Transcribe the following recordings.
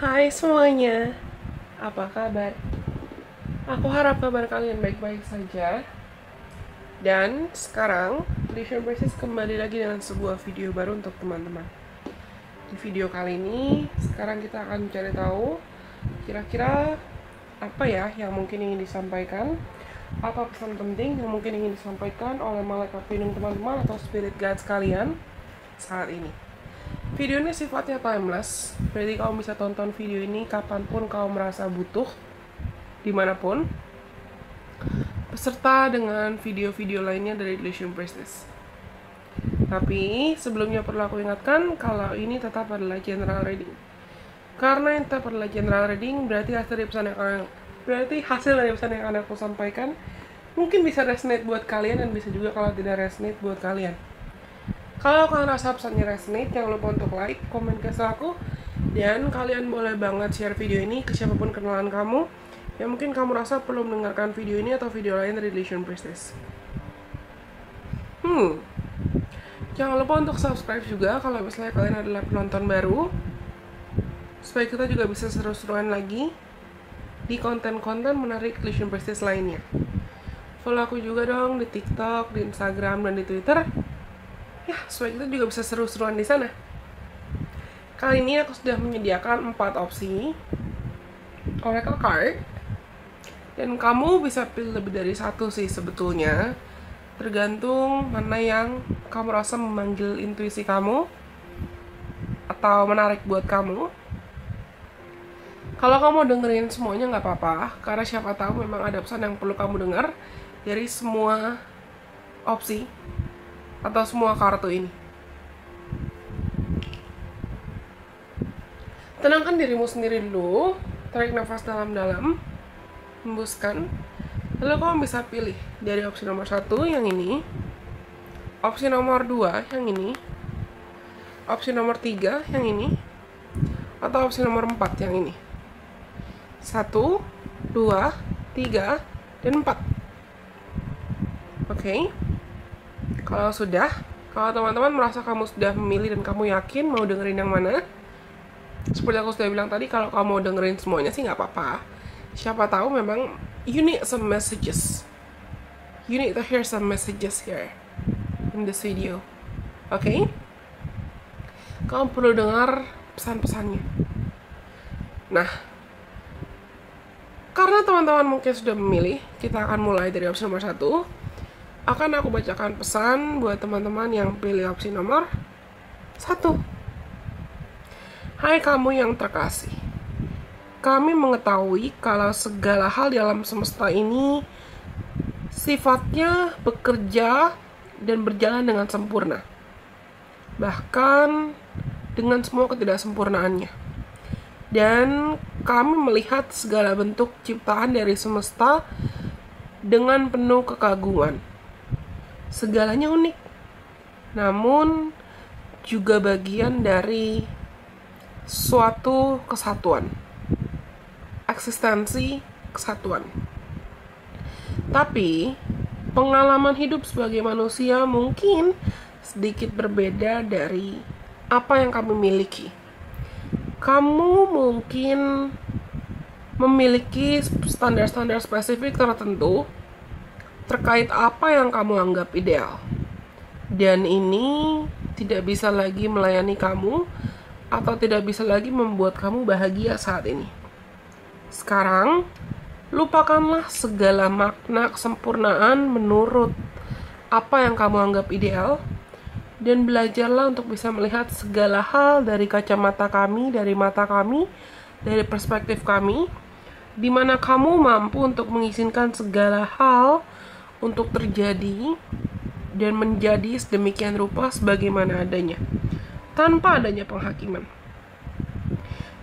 Hai semuanya, apa kabar? Aku harap kabar kalian baik-baik saja. Dan sekarang, Leisure Basis kembali lagi dengan sebuah video baru untuk teman-teman. Di video kali ini, sekarang kita akan mencari tahu kira-kira apa ya yang mungkin ingin disampaikan, apa pesan penting yang mungkin ingin disampaikan oleh malaikat pelindung teman-teman atau spirit guides kalian saat ini. Video ini sifatnya timeless, berarti kamu bisa tonton video ini kapanpun kamu merasa butuh, dimanapun, beserta dengan video-video lainnya dari Illusion Priestess. Tapi sebelumnya perlu aku ingatkan kalau ini tetap adalah general reading. Karena yang tetap adalah general reading, berarti hasil dari pesan yang akan aku sampaikan mungkin bisa resonate buat kalian dan bisa juga kalau tidak resonate buat kalian. Kalau kalian rasa pesannya resonate, jangan lupa untuk like, komen ke aku, dan kalian boleh banget share video ini ke siapapun kenalan kamu yang mungkin kamu rasa perlu mendengarkan video ini atau video lain dari Illusion Priestess. Jangan lupa untuk subscribe juga kalau misalnya kalian adalah penonton baru, supaya kita juga bisa seru-seruan lagi di konten-konten menarik Illusion Priestess lainnya. Follow aku juga dong di TikTok, di Instagram, dan di Twitter. Ya, supaya kita juga bisa seru-seruan di sana. Kali ini aku sudah menyediakan 4 opsi Oracle card, dan kamu bisa pilih lebih dari satu sih sebetulnya, tergantung mana yang kamu rasa memanggil intuisi kamu atau menarik buat kamu. Kalau kamu dengerin semuanya nggak apa-apa, karena siapa tahu memang ada pesan yang perlu kamu dengar dari semua opsi atau semua kartu ini. Tenangkan dirimu sendiri dulu, tarik nafas dalam-dalam, hembuskan. Lalu kamu bisa pilih dari opsi nomor 1 yang ini, opsi nomor 2 yang ini, opsi nomor 3 yang ini, atau opsi nomor 4 yang ini. 1, 2, 3, dan 4. Oke. Kalau teman-teman merasa kamu sudah memilih dan kamu yakin mau dengerin yang mana, seperti aku sudah bilang tadi, kalau kamu mau dengerin semuanya sih nggak apa-apa. Siapa tahu memang you need some messages. You need to hear some messages here in this video. Oke? Kamu perlu dengar pesan-pesannya. Nah, karena teman-teman mungkin sudah memilih, kita akan mulai dari opsi nomor 1. Akan aku bacakan pesan buat teman-teman yang pilih opsi nomor 1. Hai kamu yang terkasih, kami mengetahui kalau segala hal di alam semesta ini sifatnya bekerja dan berjalan dengan sempurna, bahkan dengan semua ketidaksempurnaannya. Dan kami melihat segala bentuk ciptaan dari semesta dengan penuh kekaguman. Segalanya unik, namun juga bagian dari suatu kesatuan, eksistensi kesatuan. Tapi pengalaman hidup sebagai manusia mungkin sedikit berbeda dari apa yang kamu miliki. Kamu mungkin memiliki standar-standar spesifik tertentu terkait apa yang kamu anggap ideal, dan ini tidak bisa lagi melayani kamu atau tidak bisa lagi membuat kamu bahagia saat ini. Sekarang, lupakanlah segala makna kesempurnaan menurut apa yang kamu anggap ideal, dan belajarlah untuk bisa melihat segala hal dari kacamata kami, dari mata kami, dari perspektif kami, di mana kamu mampu untuk mengizinkan segala hal untuk terjadi dan menjadi sedemikian rupa sebagaimana adanya, tanpa adanya penghakiman.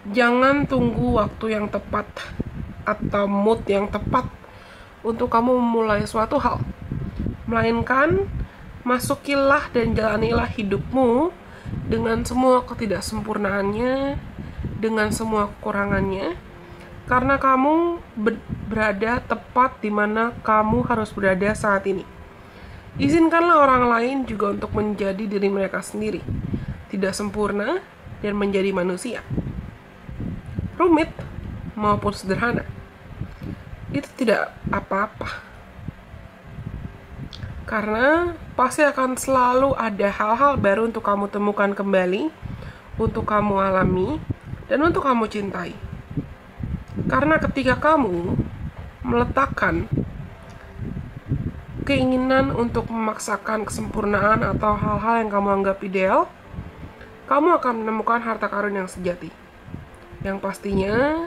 Jangan tunggu waktu yang tepat atau mood yang tepat untuk kamu memulai suatu hal, melainkan masukilah dan jalanilah hidupmu dengan semua ketidaksempurnaannya, dengan semua kekurangannya, karena kamu berada tepat di mana kamu harus berada saat ini. Izinkanlah orang lain juga untuk menjadi diri mereka sendiri, tidak sempurna, dan menjadi manusia. rumit maupun sederhana, itu tidak apa-apa. Karena pasti akan selalu ada hal-hal baru untuk kamu temukan kembali, untuk kamu alami, dan untuk kamu cintai. Karena ketika kamu meletakkan keinginan untuk memaksakan kesempurnaan atau hal-hal yang kamu anggap ideal, kamu akan menemukan harta karun yang sejati. Yang pastinya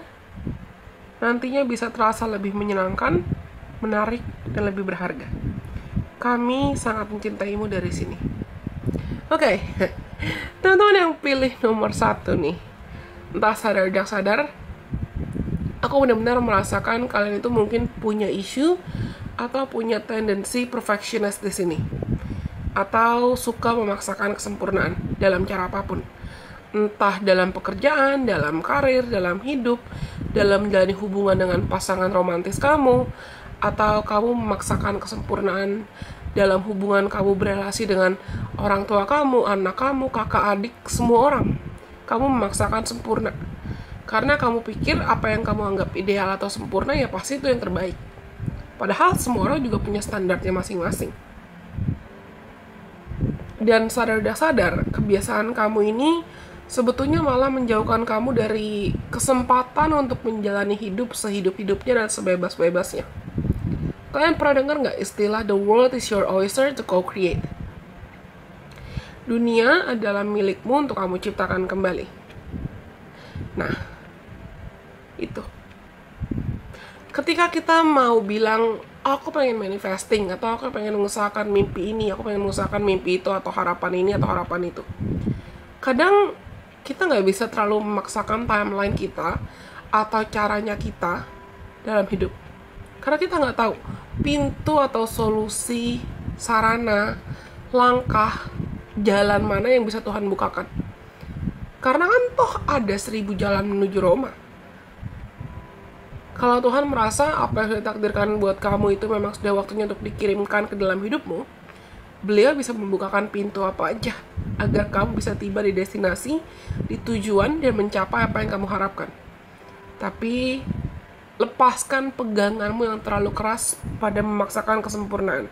nantinya bisa terasa lebih menyenangkan, menarik, dan lebih berharga. Kami sangat mencintaimu dari sini. Oke, teman-teman yang pilih nomor 1 nih, entah sadar tidak sadar, aku benar-benar merasakan kalian itu mungkin punya isu atau punya tendensi perfectionist di sini, atau suka memaksakan kesempurnaan dalam cara apapun, entah dalam pekerjaan, dalam karir, dalam hidup, dalam menjalani hubungan dengan pasangan romantis kamu, atau kamu memaksakan kesempurnaan dalam hubungan kamu berelasi dengan orang tua kamu, anak kamu, kakak, adik, semua orang. Kamu memaksakan sempurna karena kamu pikir apa yang kamu anggap ideal atau sempurna ya pasti itu yang terbaik. Padahal semua orang juga punya standarnya masing-masing. Dan sadar tidak sadar, kebiasaan kamu ini sebetulnya malah menjauhkan kamu dari kesempatan untuk menjalani hidup sehidup-hidupnya dan sebebas-bebasnya. Kalian pernah dengar nggak istilah the world is your oyster to co-create? Dunia adalah milikmu untuk kamu ciptakan kembali. Nah, itu. Ketika kita mau bilang, aku pengen manifesting, atau aku pengen mengusahakan mimpi ini, aku pengen mengusahakan mimpi itu, atau harapan ini, atau harapan itu. Kadang kita nggak bisa terlalu memaksakan timeline kita, atau caranya kita dalam hidup. Karena kita nggak tahu pintu atau solusi, sarana, langkah, jalan mana yang bisa Tuhan bukakan. Karena kan toh ada 1000 jalan menuju Roma. Kalau Tuhan merasa apa yang sudah ditakdirkan buat kamu itu memang sudah waktunya untuk dikirimkan ke dalam hidupmu, Beliau bisa membukakan pintu apa aja agar kamu bisa tiba di destinasi, di tujuan, dan mencapai apa yang kamu harapkan. Tapi lepaskan peganganmu yang terlalu keras pada memaksakan kesempurnaan.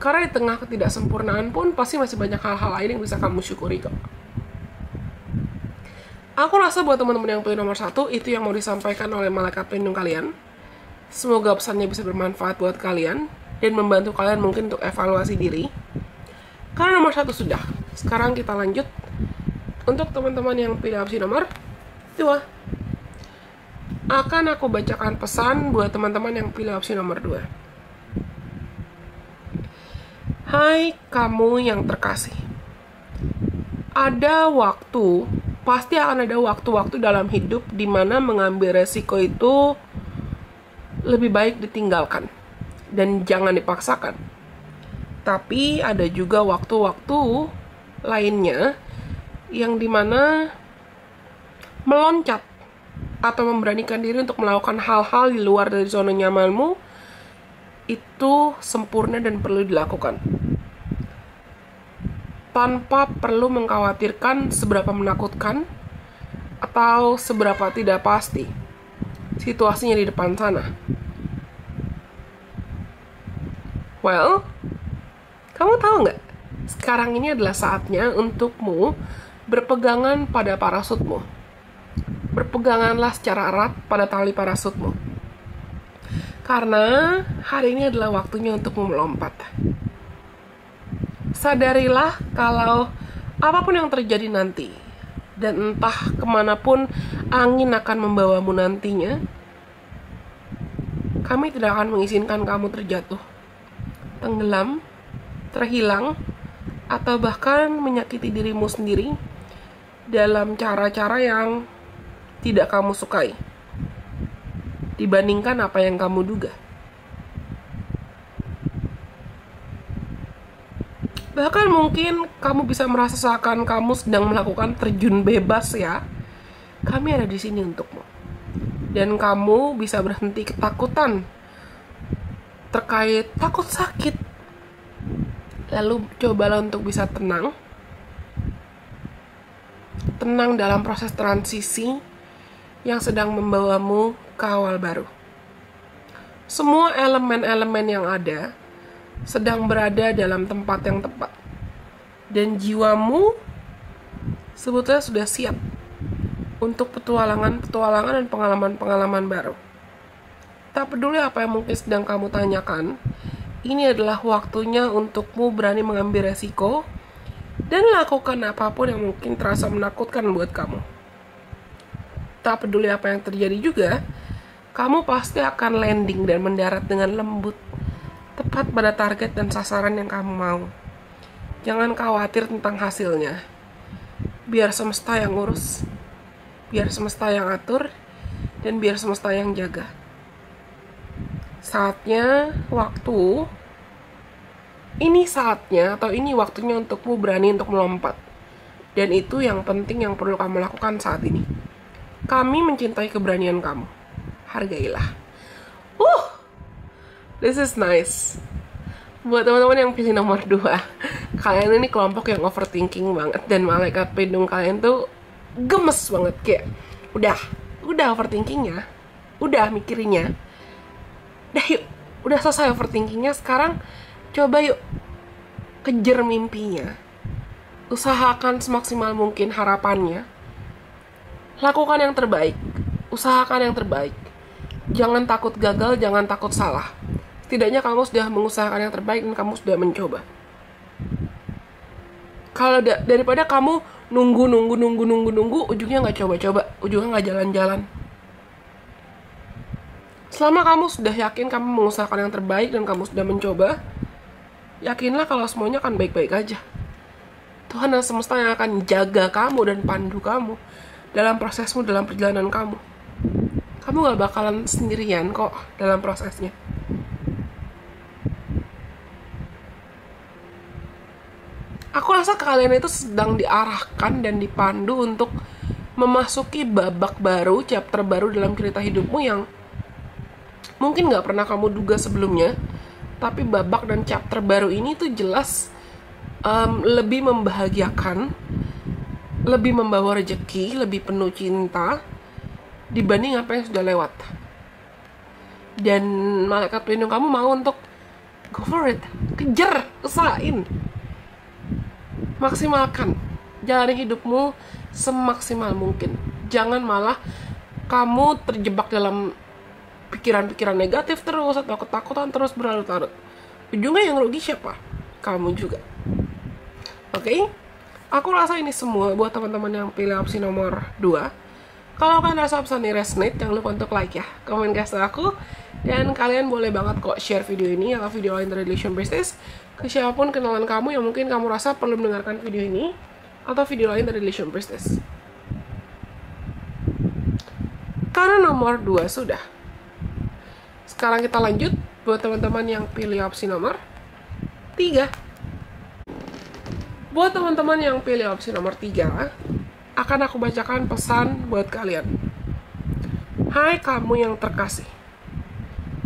Karena di tengah ketidaksempurnaan pun pasti masih banyak hal-hal lain yang bisa kamu syukuri kok. Aku rasa buat teman-teman yang pilih nomor 1, itu yang mau disampaikan oleh malaikat pelindung kalian. Semoga pesannya bisa bermanfaat buat kalian dan membantu kalian mungkin untuk evaluasi diri. Karena nomor 1 sudah. Sekarang kita lanjut untuk teman-teman yang pilih opsi nomor 2. Akan aku bacakan pesan buat teman-teman yang pilih opsi nomor 2. Hai kamu yang terkasih. Pasti akan ada waktu-waktu dalam hidup di mana mengambil resiko itu lebih baik ditinggalkan dan jangan dipaksakan. Tapi ada juga waktu-waktu lainnya yang dimana meloncat atau memberanikan diri untuk melakukan hal-hal di luar dari zona nyamanmu itu sempurna dan perlu dilakukan. Tanpa perlu mengkhawatirkan seberapa menakutkan atau seberapa tidak pasti situasinya di depan sana. Well, kamu tahu nggak? Sekarang ini adalah saatnya untukmu berpegangan pada parasutmu. Berpeganganlah secara erat pada tali parasutmu. Karena hari ini adalah waktunya untukmu melompat. Sadarilah kalau apapun yang terjadi nanti, dan entah kemanapun angin akan membawamu nantinya, kami tidak akan mengizinkan kamu terjatuh, tenggelam, terhilang, atau bahkan menyakiti dirimu sendiri dalam cara-cara yang tidak kamu sukai dibandingkan apa yang kamu duga. Bahkan mungkin kamu bisa merasa seakan kamu sedang melakukan terjun bebas ya. Kami ada di sini untukmu. Dan kamu bisa berhenti ketakutan terkait takut sakit. Lalu cobalah untuk bisa tenang dalam proses transisi yang sedang membawamu ke awal baru. Semua elemen-elemen yang ada sedang berada dalam tempat yang tepat. Dan jiwamu sebetulnya sudah siap untuk petualangan dan pengalaman-pengalaman baru. Tak peduli apa yang mungkin sedang kamu tanyakan, ini adalah waktunya untukmu berani mengambil resiko dan lakukan apapun yang mungkin terasa menakutkan buat kamu. Tak peduli apa yang terjadi juga, kamu pasti akan landing dan mendarat dengan lembut, tepat pada target dan sasaran yang kamu mau. Jangan khawatir tentang hasilnya. Biar semesta yang urus, biar semesta yang atur, dan biar semesta yang jaga. Ini waktunya untukmu berani untuk melompat. Dan itu yang penting yang perlu kamu lakukan saat ini. Kami mencintai keberanian kamu. Hargailah. This is nice. Buat teman-teman yang pilih nomor 2, kalian ini kelompok yang overthinking banget. Dan malaikat pelindung kalian tuh gemes banget. Kayak udah overthinkingnya, udah mikirinnya, udah selesai overthinkingnya. Sekarang coba yuk kejar mimpinya, usahakan semaksimal mungkin harapannya, lakukan yang terbaik, usahakan yang terbaik. Jangan takut gagal, jangan takut salah. Setidaknya kamu sudah mengusahakan yang terbaik dan kamu sudah mencoba. Kalau daripada kamu nunggu, ujungnya nggak coba-coba, ujungnya nggak jalan-jalan. Selama kamu sudah yakin kamu mengusahakan yang terbaik dan kamu sudah mencoba, yakinlah kalau semuanya akan baik-baik aja. Tuhan dan semesta yang akan jaga kamu dan pandu kamu dalam prosesmu, dalam perjalanan kamu. Kamu gak bakalan sendirian kok dalam prosesnya. Aku rasa kalian itu sedang diarahkan dan dipandu untuk memasuki babak baru, chapter baru dalam cerita hidupmu yang mungkin gak pernah kamu duga sebelumnya. Tapi babak dan chapter baru ini tuh jelas lebih membahagiakan, lebih membawa rezeki, lebih penuh cinta dibanding apa yang sudah lewat. Dan malaikat pelindung kamu mau untuk go for it, kejar, usahain, maksimalkan, jalani hidupmu semaksimal mungkin. Jangan malah kamu terjebak dalam pikiran-pikiran negatif terus atau ketakutan terus berlarut-larut. Ujungnya yang rugi siapa? Kamu juga. Oke? Aku rasa ini semua buat teman-teman yang pilih opsi nomor 2. Kalau kalian rasa opsi ini resonate, jangan lupa untuk like ya, komen guys aku. Dan kalian boleh banget kok share video ini atau video lain dari Relation Business ke siapapun kenalan kamu yang mungkin kamu rasa perlu mendengarkan video ini atau video lain dari Relation Business. Karena nomor 2 sudah. Sekarang kita lanjut buat teman-teman yang pilih opsi nomor 3. Buat teman-teman yang pilih opsi nomor 3, akan aku bacakan pesan buat kalian. Hai kamu yang terkasih.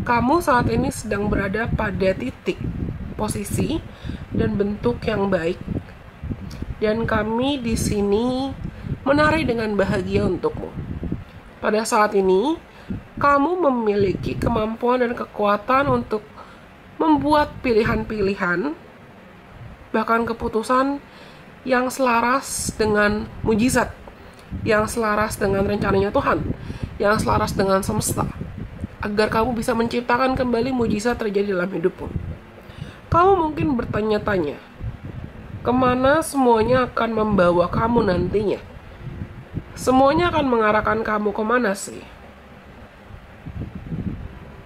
Kamu saat ini sedang berada pada titik, posisi, dan bentuk yang baik. Dan kami di sini menari dengan bahagia untukmu. Pada saat ini, kamu memiliki kemampuan dan kekuatan untuk membuat pilihan-pilihan, bahkan keputusan yang selaras dengan mujizat, yang selaras dengan rencananya Tuhan, yang selaras dengan semesta, agar kamu bisa menciptakan kembali mujizat terjadi dalam hidupmu. Kamu mungkin bertanya-tanya, kemana semuanya akan membawa kamu nantinya? Semuanya akan mengarahkan kamu kemana sih?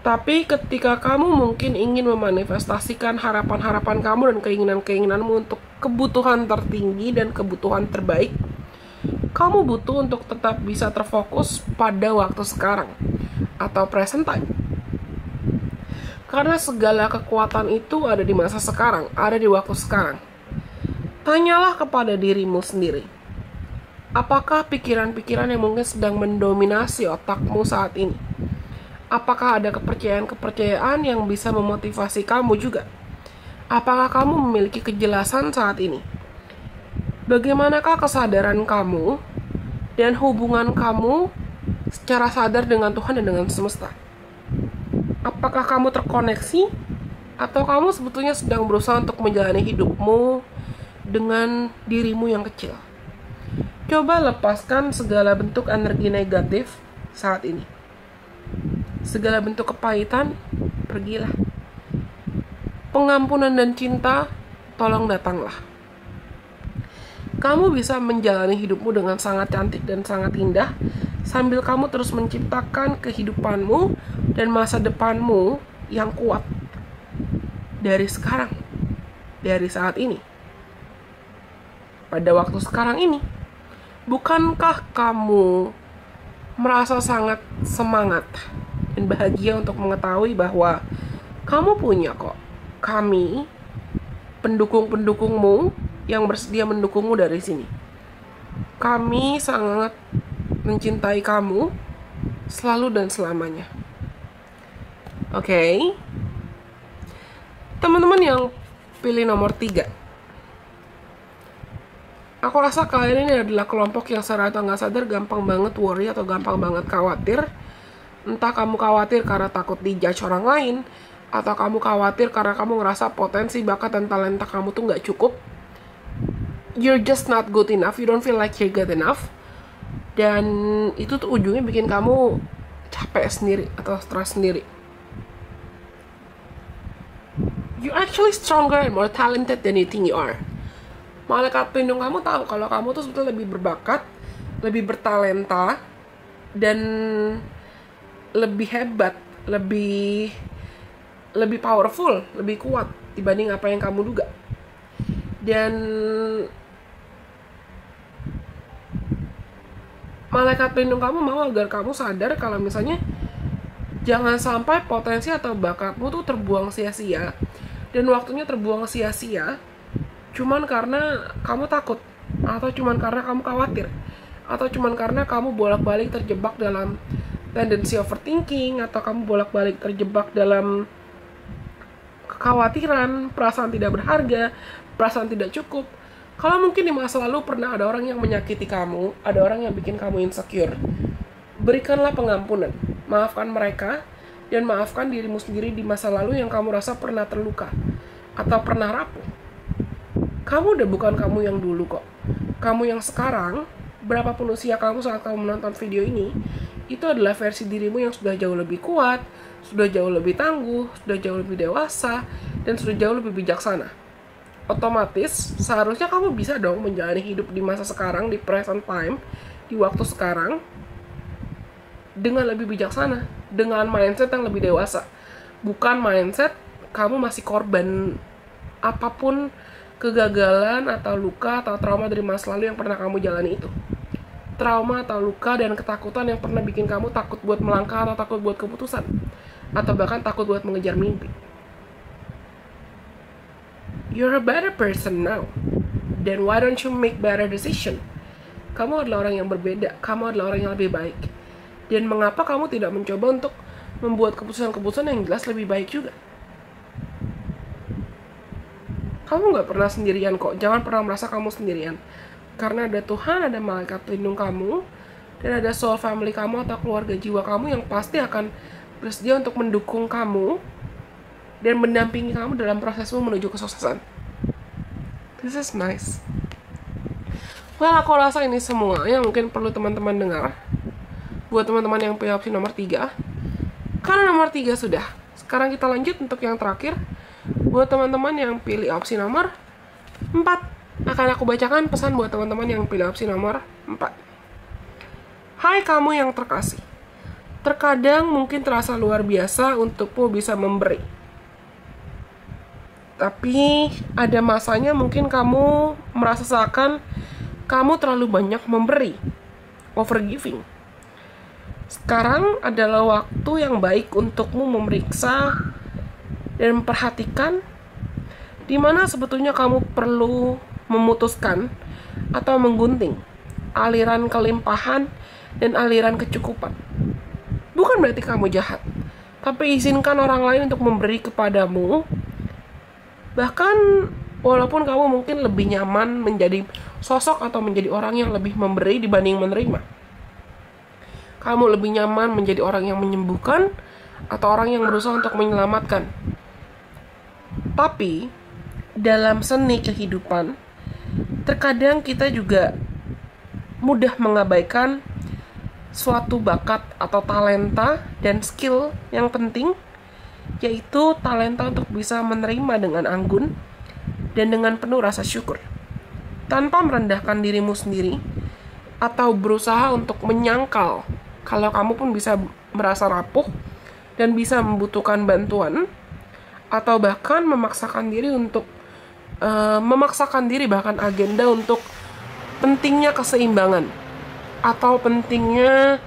Tapi ketika kamu mungkin ingin memanifestasikan harapan-harapan kamu dan keinginan-keinginanmu untuk kebutuhan tertinggi dan kebutuhan terbaik, kamu butuh untuk tetap bisa terfokus pada waktu sekarang atau present time. Karena segala kekuatan itu ada di masa sekarang, ada di waktu sekarang. Tanyalah kepada dirimu sendiri. Apakah pikiran-pikiran yang mungkin sedang mendominasi otakmu saat ini? Apakah ada kepercayaan-kepercayaan yang bisa memotivasi kamu juga? Apakah kamu memiliki kejelasan saat ini? Bagaimanakah kesadaran kamu dan hubungan kamu secara sadar dengan Tuhan dan dengan semesta? Apakah kamu terkoneksi atau kamu sebetulnya sedang berusaha untuk menjalani hidupmu dengan dirimu yang kecil? Coba lepaskan segala bentuk energi negatif saat ini. Segala bentuk kepahitan, pergilah. Pengampunan dan cinta, tolong datanglah. Kamu bisa menjalani hidupmu dengan sangat cantik dan sangat indah sambil kamu terus menciptakan kehidupanmu dan masa depanmu yang kuat dari sekarang, dari saat ini. Pada waktu sekarang ini, bukankah kamu merasa sangat semangat dan bahagia untuk mengetahui bahwa kamu punya kok kami, pendukung-pendukungmu yang bersedia mendukungmu dari sini. Kami sangat mencintai kamu selalu dan selamanya. Oke. Teman-teman yang pilih nomor 3, aku rasa kalian ini adalah kelompok yang secara atau nggak sadar gampang banget worry atau gampang banget khawatir. Entah kamu khawatir karena takut dijudge orang lain, atau kamu khawatir karena kamu ngerasa potensi, bakat, dan talenta kamu tuh nggak cukup. You're just not good enough, you don't feel like you're good enough. Dan itu tuh ujungnya bikin kamu capek sendiri atau stres sendiri. You're actually stronger and more talented than you think you are. Malaikat pelindung kamu tahu kalau kamu tuh sebetulnya lebih berbakat, lebih bertalenta, dan lebih hebat, lebih powerful, lebih kuat dibanding apa yang kamu duga. Dan malaikat pelindung kamu mau agar kamu sadar kalau misalnya jangan sampai potensi atau bakatmu tuh terbuang sia-sia, dan waktunya terbuang sia-sia cuman karena kamu takut, atau cuman karena kamu khawatir, atau cuman karena kamu bolak-balik terjebak dalam tendensi overthinking, atau kamu bolak-balik terjebak dalam kekhawatiran, perasaan tidak berharga, perasaan tidak cukup. Kalau mungkin di masa lalu pernah ada orang yang menyakiti kamu, ada orang yang bikin kamu insecure, berikanlah pengampunan, maafkan mereka, dan maafkan dirimu sendiri di masa lalu yang kamu rasa pernah terluka atau pernah rapuh. Kamu udah bukan kamu yang dulu kok. Kamu yang sekarang, berapapun usia kamu saat kamu menonton video ini, itu adalah versi dirimu yang sudah jauh lebih kuat, sudah jauh lebih tangguh, sudah jauh lebih dewasa, dan sudah jauh lebih bijaksana. Otomatis, seharusnya kamu bisa dong menjalani hidup di masa sekarang, di present time, di waktu sekarang, dengan lebih bijaksana, dengan mindset yang lebih dewasa. Bukan mindset kamu masih korban apapun kegagalan atau luka atau trauma dari masa lalu yang pernah kamu jalani itu. Trauma atau luka dan ketakutan yang pernah bikin kamu takut buat melangkah atau takut buat keputusan, atau bahkan takut buat mengejar mimpi. You're a better person now. Then why don't you make better decision? Kamu adalah orang yang berbeda, kamu adalah orang yang lebih baik. Dan mengapa kamu tidak mencoba untuk membuat keputusan-keputusan yang jelas lebih baik juga? Kamu gak pernah sendirian kok, jangan pernah merasa kamu sendirian. Karena ada Tuhan, ada malaikat pelindung kamu, dan ada soul family kamu atau keluarga jiwa kamu yang pasti akan bersedia untuk mendukung kamu dan mendampingi kamu dalam prosesmu menuju kesuksesan. This is nice. Well, aku rasa ini semua yang mungkin perlu teman-teman dengar. Buat teman-teman yang pilih opsi nomor 3. Karena nomor 3 sudah. Sekarang kita lanjut untuk yang terakhir. Buat teman-teman yang pilih opsi nomor 4, akan aku bacakan pesan buat teman-teman yang pilih opsi nomor 4. Hai kamu yang terkasih. Terkadang mungkin terasa luar biasa untukmu bisa memberi. Tapi ada masanya mungkin kamu merasa seakan kamu terlalu banyak memberi. Overgiving. Sekarang adalah waktu yang baik untukmu memeriksa dan memperhatikan di mana sebetulnya kamu perlu memutuskan atau menggunting aliran kelimpahan dan aliran kecukupan. Bukan berarti kamu jahat, tapi izinkan orang lain untuk memberi kepadamu. Bahkan walaupun kamu mungkin lebih nyaman menjadi sosok atau menjadi orang yang lebih memberi dibanding menerima. Kamu lebih nyaman menjadi orang yang menyembuhkan atau orang yang berusaha untuk menyelamatkan. Tapi dalam seni kehidupan, terkadang kita juga mudah mengabaikan suatu bakat atau talenta dan skill yang penting, yaitu talenta untuk bisa menerima dengan anggun dan dengan penuh rasa syukur, tanpa merendahkan dirimu sendiri atau berusaha untuk menyangkal kalau kamu pun bisa merasa rapuh dan bisa membutuhkan bantuan, atau bahkan memaksakan diri bahkan agenda untuk pentingnya keseimbangan atau pentingnya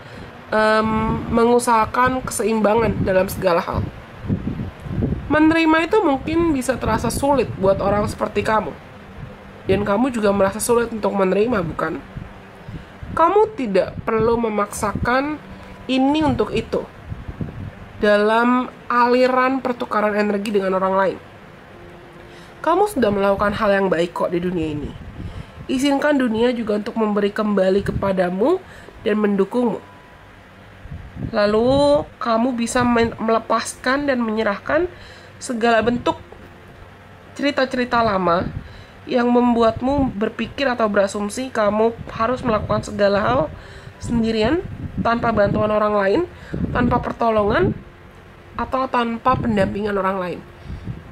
mengusahakan keseimbangan dalam segala hal. Menerima itu mungkin bisa terasa sulit buat orang seperti kamu, dan kamu juga merasa sulit untuk menerima, bukan? Kamu tidak perlu memaksakan ini untuk itu dalam aliran pertukaran energi dengan orang lain. Kamu sudah melakukan hal yang baik kok di dunia ini. Izinkan dunia juga untuk memberi kembali kepadamu dan mendukungmu. Lalu kamu bisa melepaskan dan menyerahkan segala bentuk cerita-cerita lama yang membuatmu berpikir atau berasumsi kamu harus melakukan segala hal sendirian, tanpa bantuan orang lain, tanpa pertolongan, atau tanpa pendampingan orang lain.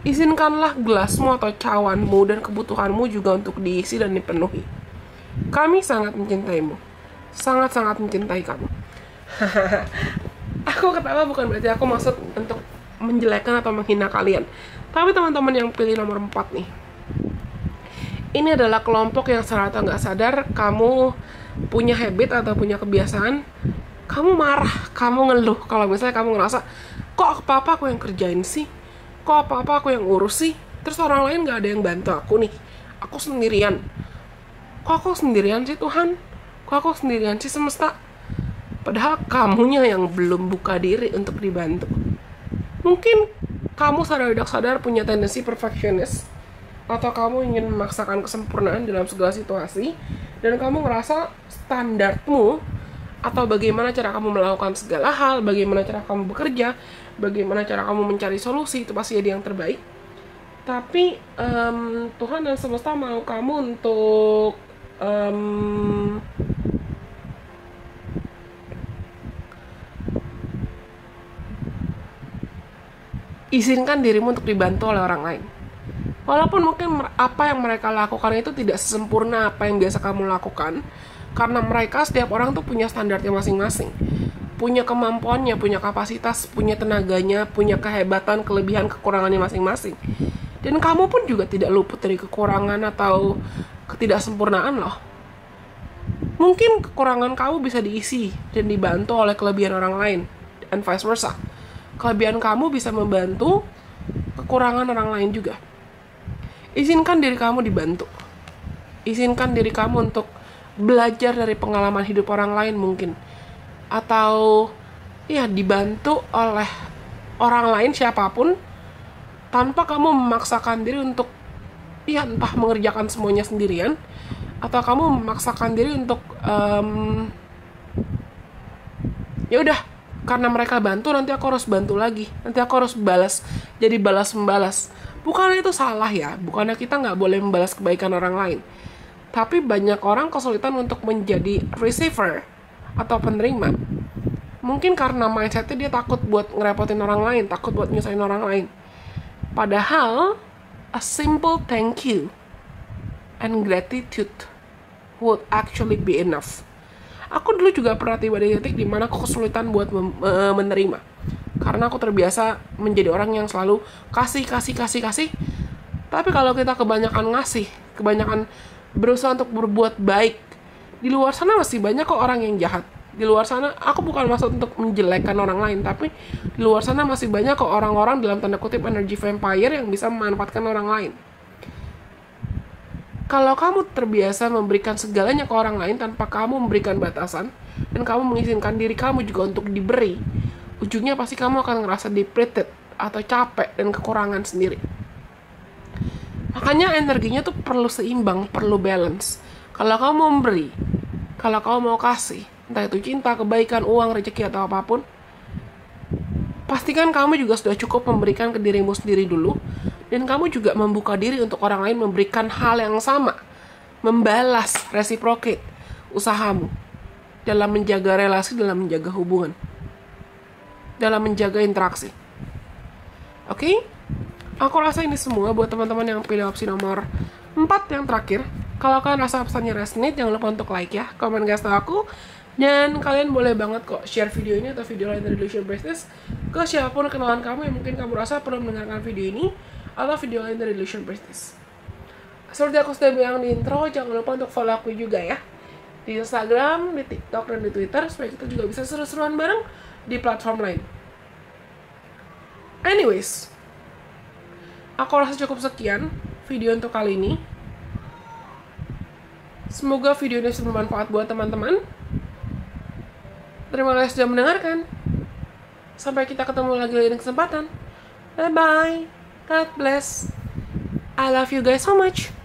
Izinkanlah gelasmu atau cawanmu dan kebutuhanmu juga untuk diisi dan dipenuhi. Kami sangat mencintaimu, sangat-sangat mencintai kamu. Aku ketawa bukan berarti aku maksud untuk menjelekkan atau menghina kalian. Tapi teman-teman yang pilih nomor 4 nih, ini adalah kelompok yang secara atau nggak sadar kamu punya habit atau punya kebiasaan, kamu marah, kamu ngeluh kalau misalnya kamu ngerasa, kok apa-apa aku yang kerjain sih? Kok apa-apa aku yang urus sih? Terus orang lain gak ada yang bantu aku nih. Aku sendirian. Kok aku sendirian sih Tuhan? Kok aku sendirian sih semesta? Padahal kamunya yang belum buka diri untuk dibantu. Mungkin kamu sadar tidak sadar punya tendensi perfeksionis, atau kamu ingin memaksakan kesempurnaan dalam segala situasi, dan kamu ngerasa standarmu atau bagaimana cara kamu melakukan segala hal, bagaimana cara kamu bekerja, bagaimana cara kamu mencari solusi, itu pasti jadi yang terbaik. Tapi Tuhan dan semesta mau kamu untuk izinkan dirimu untuk dibantu oleh orang lain. Walaupun mungkin apa yang mereka lakukan itu tidak sesempurna apa yang biasa kamu lakukan, karena mereka, setiap orang tuh punya standarnya masing-masing, punya kemampuannya, punya kapasitas, punya tenaganya, punya kehebatan, kelebihan, kekurangannya masing-masing. Dan kamu pun juga tidak luput dari kekurangan atau ketidaksempurnaan loh. Mungkin kekurangan kamu bisa diisi dan dibantu oleh kelebihan orang lain, dan vice versa. Kelebihan kamu bisa membantu kekurangan orang lain juga. Izinkan diri kamu dibantu. Izinkan diri kamu untuk belajar dari pengalaman hidup orang lain mungkin. Atau ya dibantu oleh orang lain siapapun, tanpa kamu memaksakan diri untuk ya entah mengerjakan semuanya sendirian, atau kamu memaksakan diri untuk ya udah, karena mereka bantu nanti aku harus bantu lagi, nanti aku harus balas, jadi balas membalas. Bukannya itu salah ya, bukannya kita nggak boleh membalas kebaikan orang lain, tapi banyak orang kesulitan untuk menjadi receiver atau penerima. Mungkin karena mindsetnya dia takut buat ngerepotin orang lain, takut buat nyusahin orang lain. Padahal a simple thank you and gratitude would actually be enough. Aku dulu juga pernah tiba di titik dimana aku kesulitan buat menerima, karena aku terbiasa menjadi orang yang selalu kasih. Tapi kalau kita kebanyakan ngasih, kebanyakan berusaha untuk berbuat baik, di luar sana masih banyak kok orang yang jahat. Di luar sana, aku bukan maksud untuk menjelekkan orang lain, tapi di luar sana masih banyak kok orang-orang dalam tanda kutip energy vampire yang bisa memanfaatkan orang lain. Kalau kamu terbiasa memberikan segalanya ke orang lain tanpa kamu memberikan batasan, dan kamu mengizinkan diri kamu juga untuk diberi, ujungnya pasti kamu akan ngerasa depleted atau capek dan kekurangan sendiri. Makanya energinya tuh perlu seimbang, perlu balance. Kalau kamu mau memberi, kalau kamu mau kasih, entah itu cinta, kebaikan, uang, rezeki, atau apapun, pastikan kamu juga sudah cukup memberikan ke dirimu sendiri dulu, dan kamu juga membuka diri untuk orang lain memberikan hal yang sama, membalas, reciprocate usahamu dalam menjaga relasi, dalam menjaga hubungan, dalam menjaga interaksi. Oke? Aku rasa ini semua buat teman-teman yang pilih opsi nomor 4 yang terakhir. Kalau kalian rasa pesannya resonate, jangan lupa untuk like ya, komen guys tau aku. Dan kalian boleh banget kok share video ini atau video lain dari Delusion Business ke siapapun kenalan kamu yang mungkin kamu rasa perlu mendengarkan video ini atau video lain dari Delusion Business. Seperti aku sudah bilang di intro, jangan lupa untuk follow aku juga ya di Instagram, di TikTok, dan di Twitter, supaya kita juga bisa seru-seruan bareng di platform lain. Anyways, aku rasa cukup sekian video untuk kali ini. Semoga video ini bisa bermanfaat buat teman-teman. Terima kasih sudah mendengarkan. Sampai kita ketemu lagi di kesempatan. Bye-bye. God bless. I love you guys so much.